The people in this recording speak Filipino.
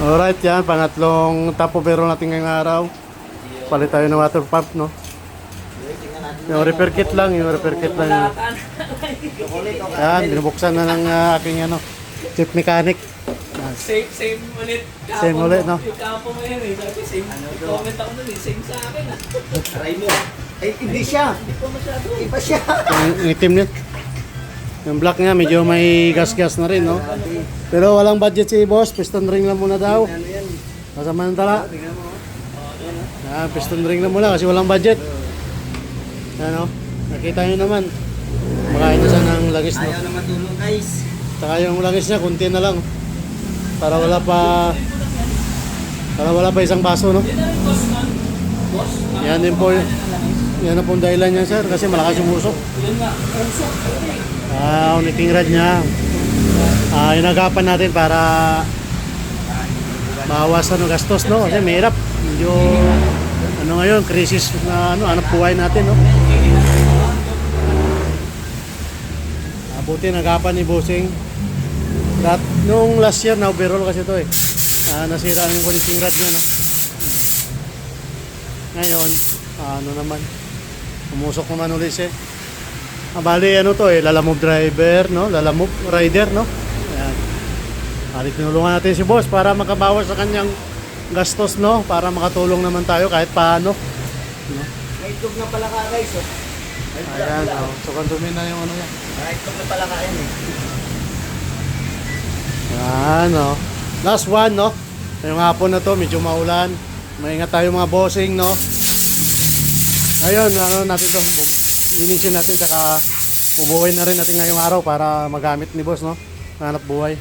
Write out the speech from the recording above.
Alright, yan. Pangatlong tapovero natin ngayong araw. Palit tayo ng water pump, no? Yung repair kit lang, yung repair kit lang. Yan, binubuksan na ng aking ano, chief mechanic. Yan. Same ulit. Same ulit, no? Yung kapo mo yun eh. Sabi, same. Comment ako nun eh. Same sa akin ah. Try mo. Eh, hindi siya. Hindi po masyado. Iba siya. Yung itim niya. Yung black niya, medyo may gas-gas na rin, no? Pero walang budget si boss. Piston ring lang muna daw. Ano yan? Masamantala. Tingnan mo. Yan, piston ring lang muna kasi walang budget. Ano? Nakita nyo naman. Makain na siya ng langis, no? Ayaw na matulong guys. Saka yung langis niya, kunti na lang. Para wala pa isang baso, no? Yun na rin boss man. Boss? Yan din po. Yan na po ang dahilan niya, sir. Kasi malakas yung usok. Yun nga. Usok. Uniting rod niya. Inagapan natin para bawas ano, gastos, no? Kasi mahirap. Medyo ano ngayon, crisis na ano, anong buhay natin, no? Buti nagapan ni Bossing. Nung last year, na-overall kasi ito eh. Nasira yung connecting rod niya, no? Ngayon, ano naman, umusok naman ulit siya. Bali, ano to eh, lalamove driver, no? Lalamove rider, no? Ayan. Bali, tinulungan natin si boss para makabawas sa kanyang gastos, no? Para makatulong naman tayo kahit paano. No? May itlog na pala ka guys. Oh. Ayan, oh. So kantumin na yung ano yan. May itlog na pala ka yan eh. Ayan, no? Last one, no? Ngayong hapon na to, medyo maulan. Maingat tayo mga bossing, no? Ngayon, ano natin to? Linisin natin, saka ubuhin na rin natin ngayong araw para magamit ni boss, no? Hanap buhay.